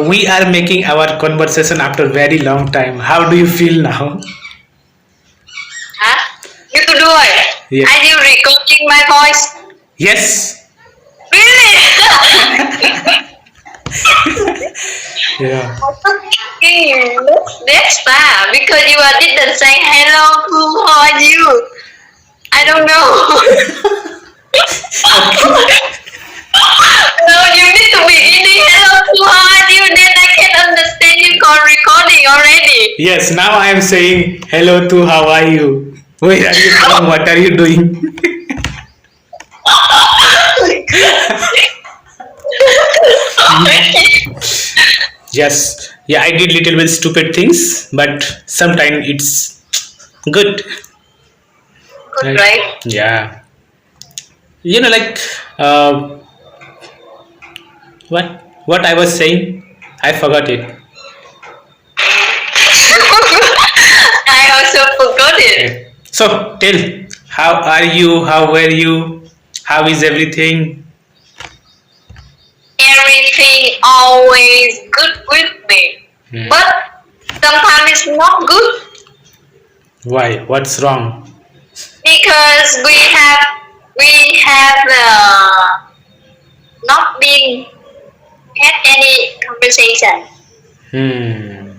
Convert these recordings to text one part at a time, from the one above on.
we are making our conversation after very long time. How do you feel now? Hả? You do it. Yeah. Are you recording my voice? Yes. Really? Yeah. I was thinking that's far because you didn't say hello. How are you? I don't know. No, you need to beginning. Hello, how are you? Then I can understand you call recording already. Yes. Now I am saying hello to. How are you? Where are you from? What are you doing? Yes. Yeah. I did little bit stupid things, but sometimes it's good. Good, Right? right? Yeah. Like what I was saying, I forgot it. I also forgot it. Okay. So tell, how are you? How were you? How is everything? Everything always good with me, Hmm. but sometimes it's not good Why? What's wrong? because we have not been had any conversation. Hmm.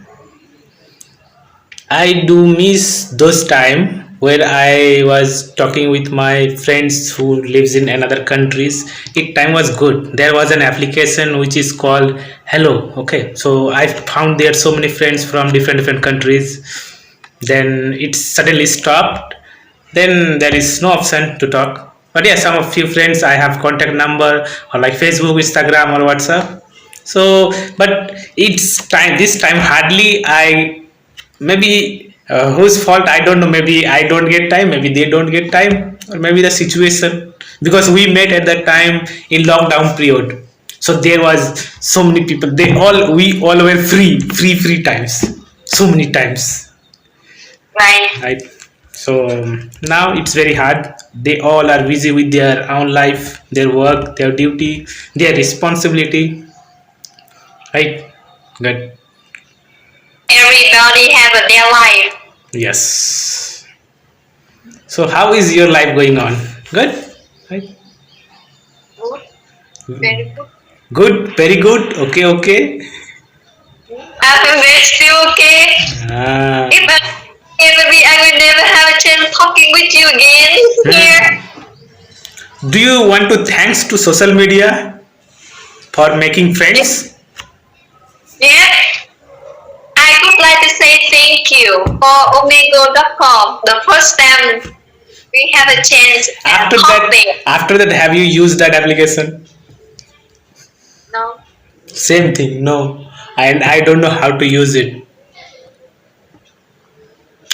I do miss those time where I was talking with my friends who lives in another countries. It time was good. There was an application which is called Hello. Okay, so I found there so many friends from different countries. Then it suddenly stopped. Then there is no option to talk. But yeah, some of few friends I have contact number or like Facebook, Instagram, or WhatsApp. So, but it's time. This time hardly I maybe whose fault I don't know. Maybe I don't get time, maybe they don't get time, or maybe the situation, because we met at that time in lockdown period, so there was so many people, we all were free times, so many times, Right. right? So now it's very hard. They all are busy with their own life, their work, their duty, their responsibility, right? Good. Everybody have a their life. Yes. So how is your life going on? Good? Right? Good. Very good. Good, very good. Okay, okay. I'm still okay. Ah. If I, maybe I will never have a chance talking with you again here. Hmm. Do you want to thanks to social media for making friends? Yeah. I would like to say thank you for omegle.com. The first time we have a chance and After talk that, there. have you used that application? No, Same thing. No, and I don't know how to use it.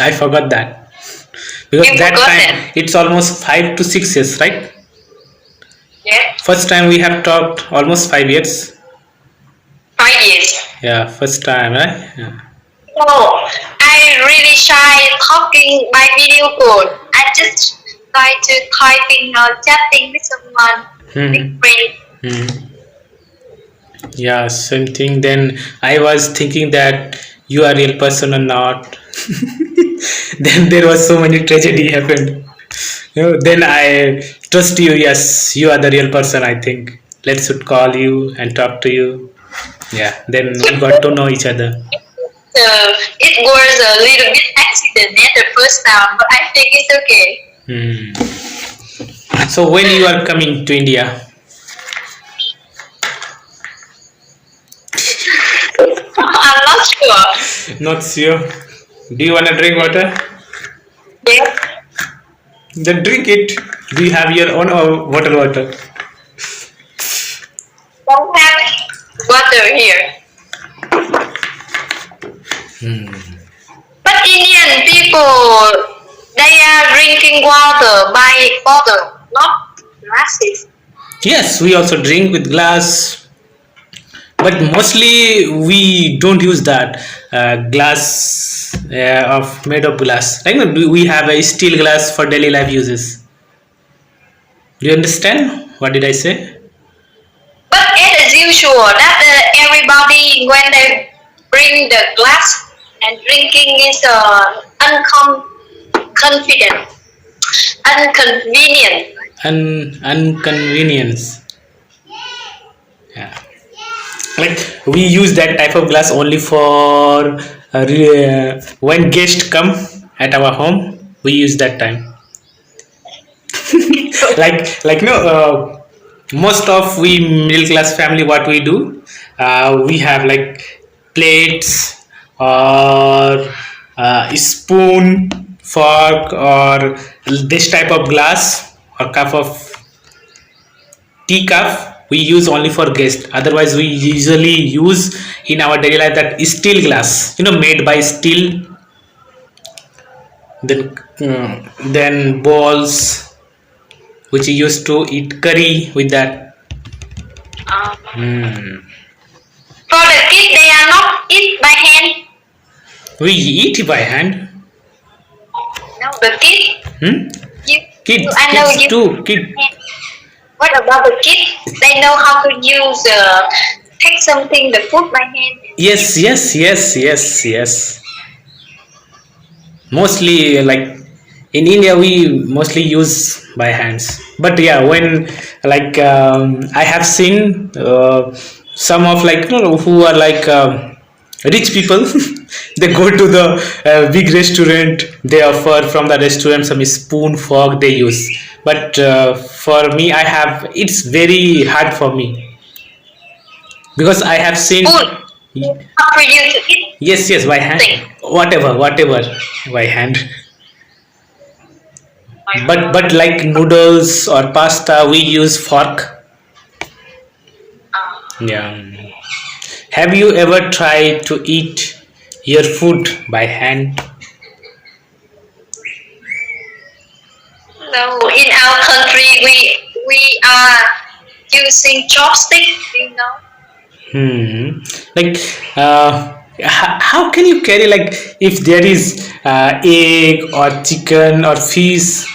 I forgot that because you that forgot time that. it's almost 5 to 6 years, right? Yeah, First time we have talked almost 5 years. 5 years. Yeah, first time, right? Yeah. No, I really shy talking by video call. I just try to typing or chatting with someone, with Hmm. friends. Hmm. Yeah, same thing. Then I was thinking that you are real person or not. Then there was so many tragedy happened. Then I trust you. Yes, you are the real person. I think let's should call you and talk to you. Yeah. Then we got to know each other. It was a little bit accident at the first time, but I think it's okay. Hmm. So when you are coming to India? I'm not sure. Not sure. Do you wanna drink water? Yeah, Then drink it. Do you have your own or bottle water? don't have water here. But Indian people, they are drinking water by bottle, not glasses. Yes, we also drink with glass, but mostly we don't use that glass of made of glass. Like we have a steel glass for daily life uses. Do you understand what did I say? But as usual that everybody when they bring the glass and drinking is unconfident, inconvenient. Inconvenience. Yeah. Like we use that type of glass only for when guests come at our home. We use that time. Like no. Most of we middle class family, what we do, we have like plates or spoon, fork, or this type of glass or cup of tea cup we use only for guests. Otherwise we usually use in our daily life that steel glass, made by steel. Then balls which you used to eat curry with that. Um, Hmm. for the kid, they are not eat by hand. We eat by hand. No, the kid. Hmm? You, Kids, I know kids you. too. Kid. What about the kid? They know how to use take something the food by hand. Yes, yes, yes, yes, yes. Mostly like in India we mostly use by hands. But yeah, when like I have seen some of like who are like rich people. They go to the big restaurant. They offer from the restaurant some spoon, fork they use. But for me, it's very hard for me because I have Spoon. seen. How for you to eat Yes, yes, by hand. thing. Whatever, by hand. My But like noodles or pasta, we use fork. uh, Yeah. Have you ever tried to eat your food by hand? no, in our country we are using chopstick. You know. Hmm. Like, how can you carry like if there is egg or chicken or fish?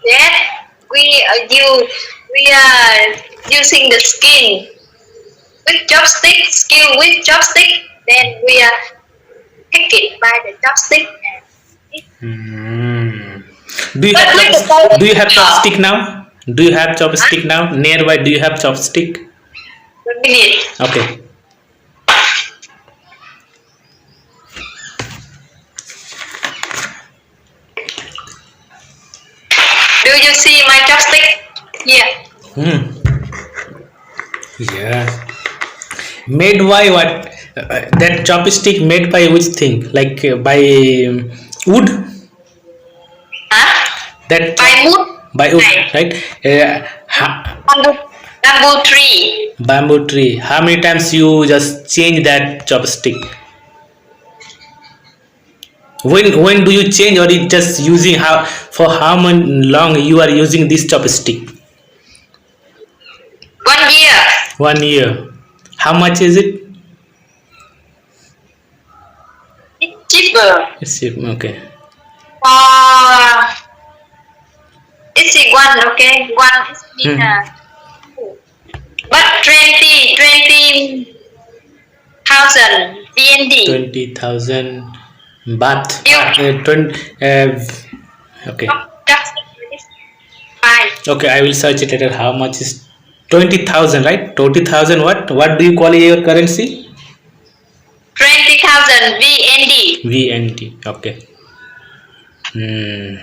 That we are using the skin with chopstick, skin with chopstick. Then we are pick it by the chopstick and eat. Hmm. Do you But have with the fork, do you have chopstick now? Do you have chopstick now? Nearby, do you have chopstick? 1 minute. Okay. Do you see my chopstick? Yeah. Hmm. Yeah. Made by what? That chopstick made by which thing? Like by wood? Huh? That By wood. by wood, By right? bamboo, bamboo tree. Bamboo tree. How many times you just change that chopstick? When do you change, or it just using how for how long you are using this chopstick? 1 year. 1 year. How much is it? It's cheaper. It's okay. Uh, it's a one, okay? One is in Hmm. but 20,000 VND. 20,000 baht. You 20, okay. just fine. Okay, I will search it later. How much is 20,000, right? 20,000 what? What do you call your currency? 20,000 VND. VNT. Okay. Hmm.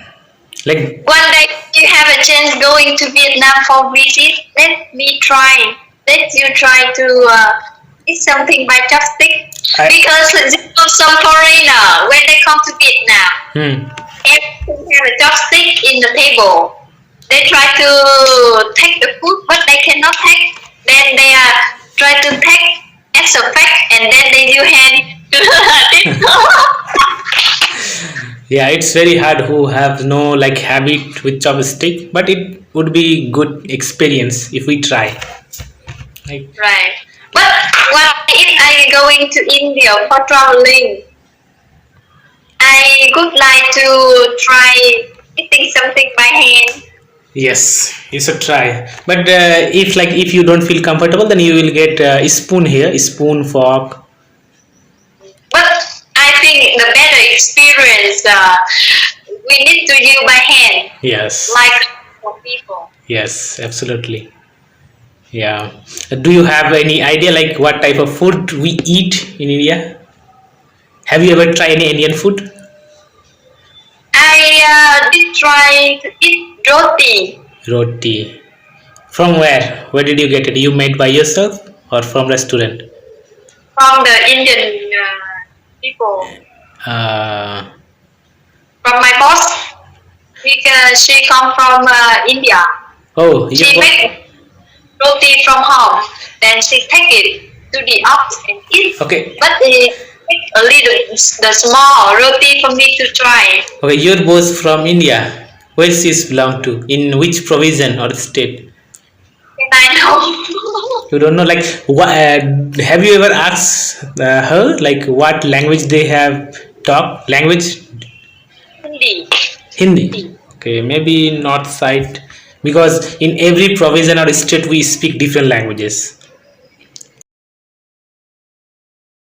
Like, One day you have a chance going to Vietnam for visit. Let me try. Let you try to eat something by chopstick. I. Because some foreigner when they come to Vietnam, Hmm. everything have a chopstick in the table. They try to take the food, but they cannot take. Then they are try to take as a fact, and then they use hand to Yeah, it's very hard who have no like habit with chopstick, but it would be good experience if we try. Like, Right. But what if I going to India for traveling? I would like to try eating something by hand. Yes, you should try. But if you don't feel comfortable, then you will get a spoon here, a spoon, fork. But I think the better experience, we need to use by hand, Yes, like for people. yes, absolutely. Yeah. Do you have any idea like what type of food we eat in India? Have you ever tried any Indian food? I did try to eat roti Roti. From where? Where did you get it? You made by yourself or from restaurant? from the Indian people, Uh, from my boss, because she come from India. oh, you She make roti from home, then she take it to the office and eat. okay. But it take a little, the small roti for me to try. Okay, your boss from India. Where she's belong to? In which provision or state? And I know You don't know. Like, what? Have you ever asked her like what language they have talk? Language Hindi. Hindi. Okay, maybe north side because in every provision or state we speak different languages.